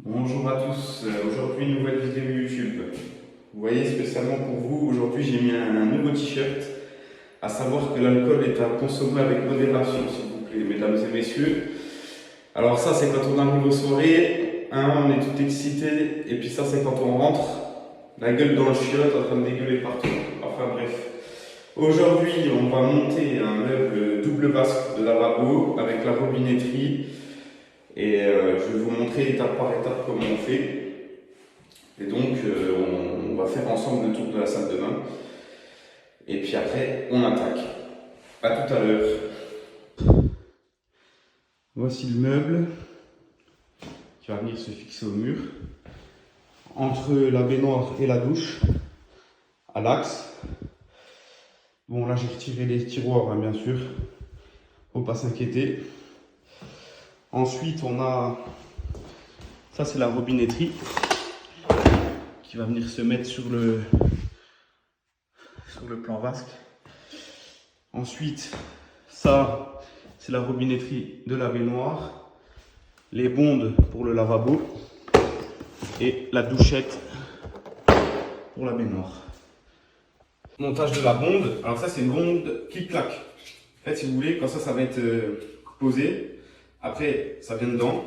Bonjour à tous, aujourd'hui une nouvelle vidéo YouTube. Vous voyez, spécialement pour vous, aujourd'hui j'ai mis un nouveau t-shirt, à savoir que l'alcool est à consommer avec modération, s'il vous plaît, mesdames et messieurs. Alors ça c'est quand on arrive aux soirées, hein, on est tout excité, et puis ça c'est quand on rentre, la gueule dans le chiotte, en train de dégueuler partout. Enfin bref. Aujourd'hui on va monter un meuble double vasque de lavabo avec la robinetterie. Et je vais vous montrer étape par étape comment on fait. Et donc, on va faire ensemble le tour de la salle de bain. Et puis après, on attaque. A tout à l'heure. Voici le meuble qui va venir se fixer au mur. Entre la baignoire et la douche, à l'axe. Bon, là, j'ai retiré les tiroirs, hein, bien sûr. Faut pas s'inquiéter. Ensuite, on a... Ça, c'est la robinetterie qui va venir se mettre sur le plan vasque. Ensuite, ça, c'est la robinetterie de la baignoire, les bondes pour le lavabo et la douchette pour la baignoire. Montage de la bonde. Alors ça, c'est une bonde clic-clac. En fait, si vous voulez, quand ça va être posé, après, ça vient dedans.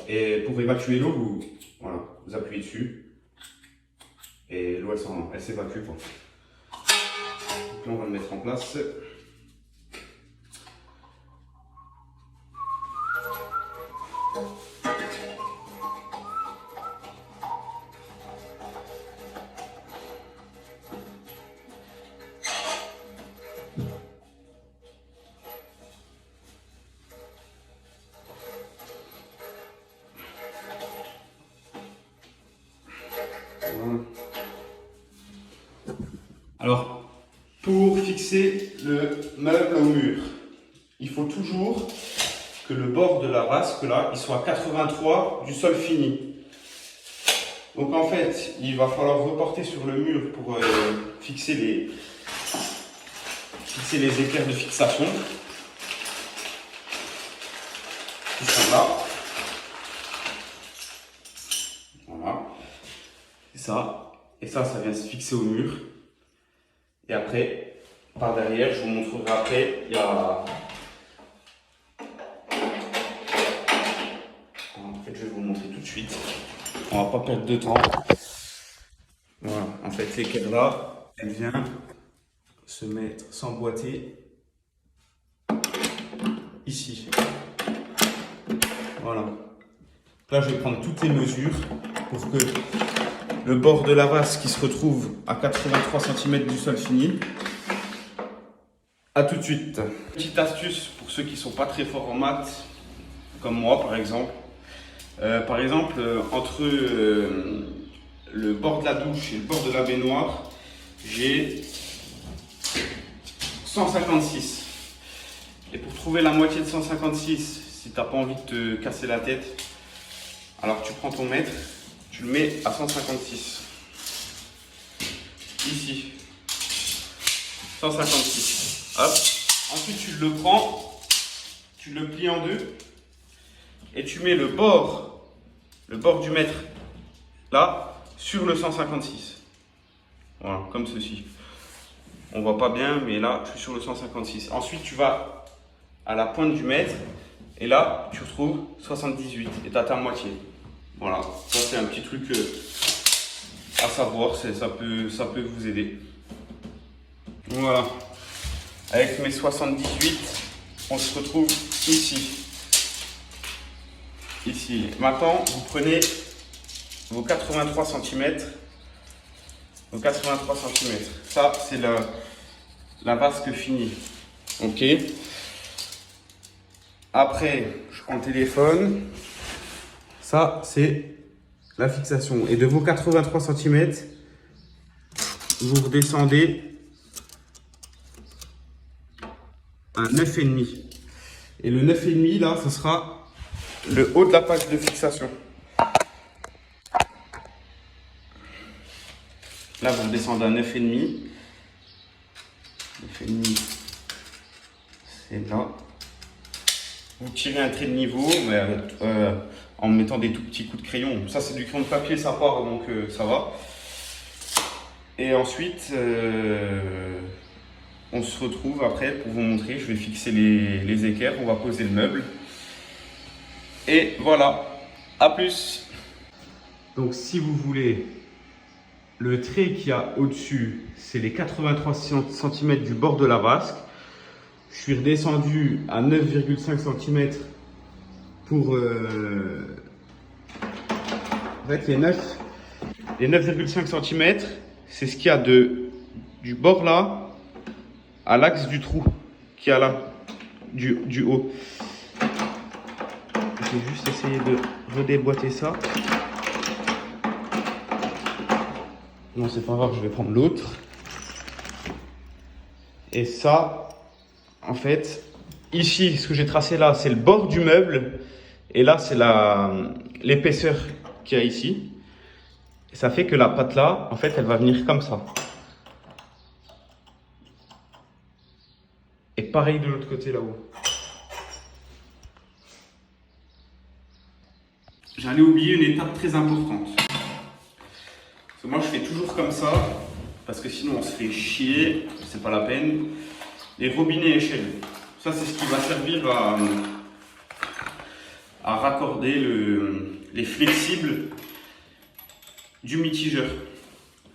Et pour évacuer l'eau, vous appuyez dessus. Et l'eau, elle s'évacue. Donc là, on va le mettre en place. Voilà. Alors, pour fixer le meuble au mur, il faut toujours que le bord de la vasque là, il soit à 83 du sol fini. Donc en fait, il va falloir reporter sur le mur pour fixer les équerres de fixation qui sont là. Voilà. C'est ça. Et ça vient se fixer au mur. Et après, par derrière, je vous montrerai après, il y a... En fait, je vais vous montrer tout de suite. On va pas perdre de temps. Voilà, en fait, l'équerre là, elle vient se mettre, s'emboîter ici. Voilà. Là, je vais prendre toutes les mesures pour que le bord de la vasque qui se retrouve à 83 cm du sol fini. A tout de suite. Petite astuce pour ceux qui ne sont pas très forts en maths, comme moi par exemple. Entre le bord de la douche et le bord de la baignoire, j'ai 156. Et pour trouver la moitié de 156, si tu n'as pas envie de te casser la tête, alors tu prends ton mètre, tu le mets à 156. Ici. 156. Hop. Ensuite, tu le prends, tu le plies en deux et tu mets le bord du mètre là sur le 156. Voilà, comme ceci. On voit pas bien, mais là, je suis sur le 156. Ensuite, tu vas à la pointe du mètre et là, tu retrouves 78 et tu as ta moitié. Voilà, ça c'est un petit truc à savoir, ça peut vous aider. Voilà, avec mes 78, on se retrouve ici. Ici. Maintenant, vous prenez vos 83 cm. Vos 83 cm. Ça, c'est la vasque finie. Ok. Après, je prends le téléphone. Ça, c'est la fixation. Et de vos 83 cm, vous redescendez à 9,5. Et le 9,5, là, ce sera le haut de la page de fixation. Là, vous descendez à 9,5. 9,5, c'est là. Vous tirez un trait de niveau, mais en mettant des tout petits coups de crayon. Ça c'est du crayon de papier, ça part, donc ça va. Et ensuite, on se retrouve après pour vous montrer. Je vais fixer les équerres, on va poser le meuble. Et voilà, à plus. Donc si vous voulez, le trait qu'il y a au-dessus, c'est les 83 cm du bord de la vasque. Je suis redescendu à 9,5 cm pour... En fait, les 9,5 cm, c'est ce qu'il y a du bord là à l'axe du trou qu'il y a là, du haut. Je vais juste essayer de redéboîter ça. Non, c'est pas grave, je vais prendre l'autre. Et ça, en fait, ici, ce que j'ai tracé là, c'est le bord du meuble. Et là, c'est l'épaisseur qu'il y a ici. Et ça fait que la patte là, en fait, elle va venir comme ça. Et pareil de l'autre côté là-haut. J'allais oublier une étape très importante. Parce que moi, je fais toujours comme ça. Parce que sinon, on se fait chier. C'est pas la peine. Les robinets échelles. Ça, c'est ce qui va servir à raccorder les flexibles du mitigeur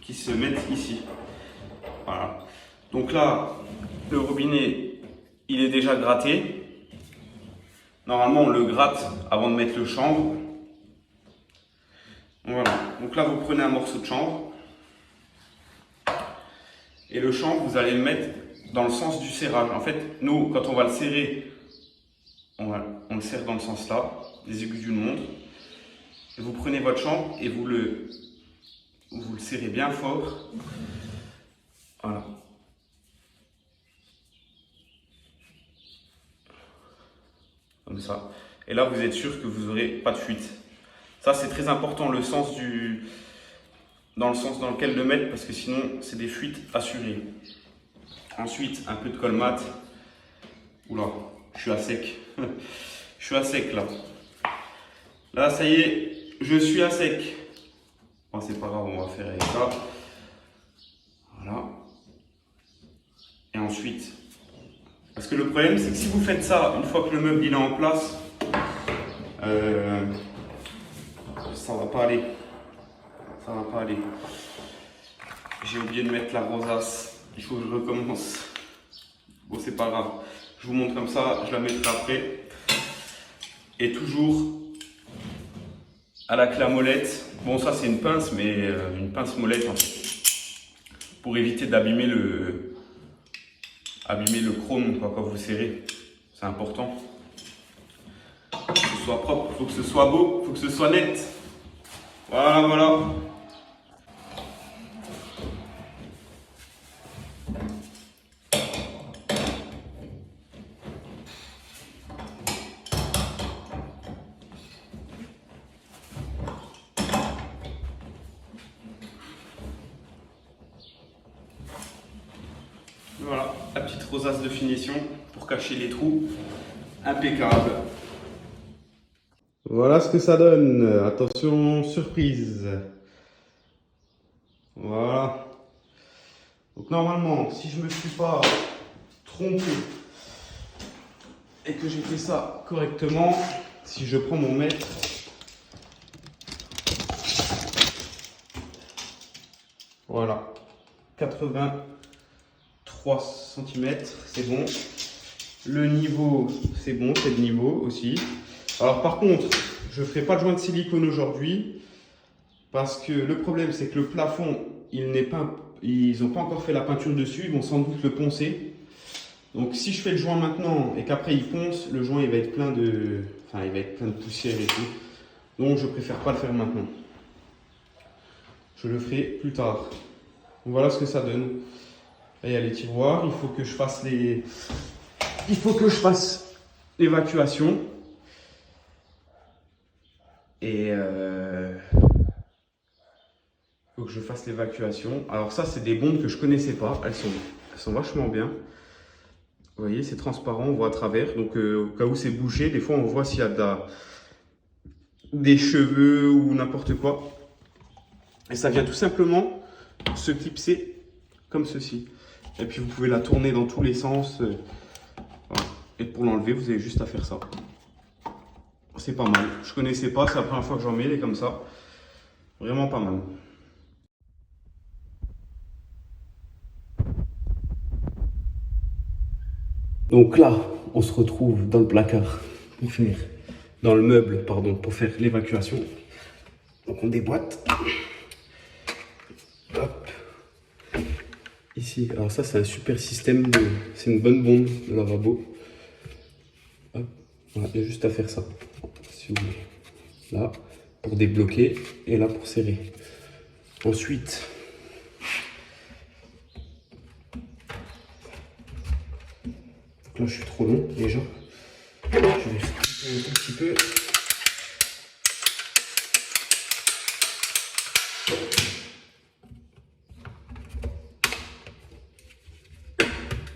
qui se mettent ici. Voilà. Donc là, le robinet, il est déjà gratté. Normalement, on le gratte avant de mettre le chanvre. Voilà. Donc là, vous prenez un morceau de chanvre. Et le chanvre, vous allez le mettre dans le sens du serrage. En fait, nous, quand on va le serrer, on le serre dans le sens là, des aiguilles d'une montre. Et vous prenez votre chanvre et vous le serrez bien fort. Voilà. Comme ça. Et là, vous êtes sûr que vous n'aurez pas de fuite. Ça, c'est très important, le sens dans le sens dans lequel le mettre, parce que sinon, c'est des fuites assurées. Ensuite, un peu de colmate. Oula, je suis à sec. Je suis à sec là. Là, ça y est, je suis à sec. Bon, c'est pas grave, on va faire avec ça. Voilà. Et ensuite, parce que le problème, c'est que si vous faites ça, une fois que le meuble il est en place, ça va pas aller. Ça va pas aller. J'ai oublié de mettre la rosace. Il faut que je recommence. Bon, c'est pas grave. Je vous montre comme ça, je la mettrai après. Et toujours à la clé à molette. Bon, ça c'est une pince, mais une pince molette en fait. Pour éviter d'abîmer le chrome quoi, quand vous serrez. C'est important. Faut que ce soit propre, faut que ce soit beau, faut que ce soit net. Voilà, voilà. Voilà, la petite rosace de finition pour cacher les trous. Impeccable. Voilà ce que ça donne. Attention, surprise. Voilà. Donc normalement, si je ne me suis pas trompé et que j'ai fait ça correctement, si je prends mon mètre, voilà, 83 cm, c'est bon. Le niveau, c'est bon, c'est le niveau aussi. Alors par contre, je ne ferai pas de joint de silicone aujourd'hui parce que le problème c'est que le plafond, ils n'ont pas encore fait la peinture dessus, ils vont sans doute le poncer. Donc si je fais le joint maintenant et qu'après ils poncent, le joint il va être plein de poussière et tout. Donc je préfère pas le faire maintenant. Je le ferai plus tard. Donc voilà ce que ça donne. Là il y a les tiroirs, il faut que je fasse l'évacuation. Et faut que je fasse l'évacuation. Alors ça, c'est des bombes que je connaissais pas. Elles sont vachement bien. Vous voyez, c'est transparent, on voit à travers. Donc au cas où c'est bouché, des fois on voit s'il y a des cheveux ou n'importe quoi. Et ça vient tout simplement se clipser comme ceci. Et puis vous pouvez la tourner dans tous les sens. Voilà. Et pour l'enlever, vous avez juste à faire ça. C'est pas mal. Je connaissais pas, c'est la première fois que j'en mets, elle est comme ça. Vraiment pas mal. Donc là, on se retrouve dans le placard pour faire, dans le meuble, pardon, pour faire l'évacuation. Donc on déboîte. Hop. Ici, alors ça c'est un super système, c'est une bonne bombe de lavabo. Hop. Voilà, il y a juste à faire ça, si vous voulez. Là, pour débloquer, et là pour serrer. Ensuite, là je suis trop long déjà. Je vais recouper un tout petit peu.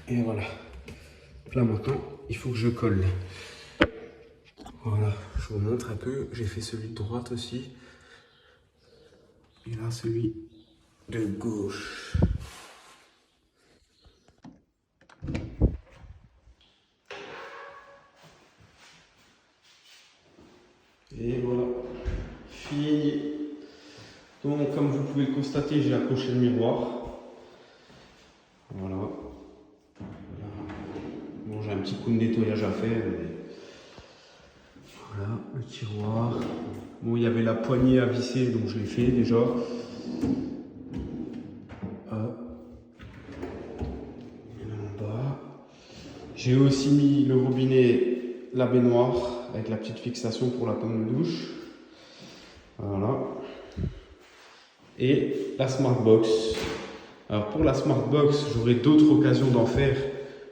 Et voilà. Là maintenant, il faut que je colle. Voilà, je vous montre un peu. J'ai fait celui de droite aussi. Et là, celui de gauche. Et voilà, fini. Donc, comme vous pouvez le constater, j'ai accroché le miroir. Voilà. Bon, j'ai un petit coup de nettoyage à faire. Mais... voilà, le tiroir. Bon, il y avait la poignée à visser, donc je l'ai fait déjà. Et là en bas. J'ai aussi mis le robinet, la baignoire, avec la petite fixation pour la pomme de douche. Voilà. Et la Smartbox. Alors pour la Smartbox, j'aurai d'autres occasions d'en faire.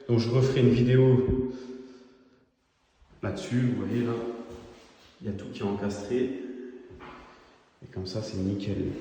Donc je referai une vidéo là-dessus. Vous voyez là, il y a tout qui est encastré. Et comme ça, c'est nickel.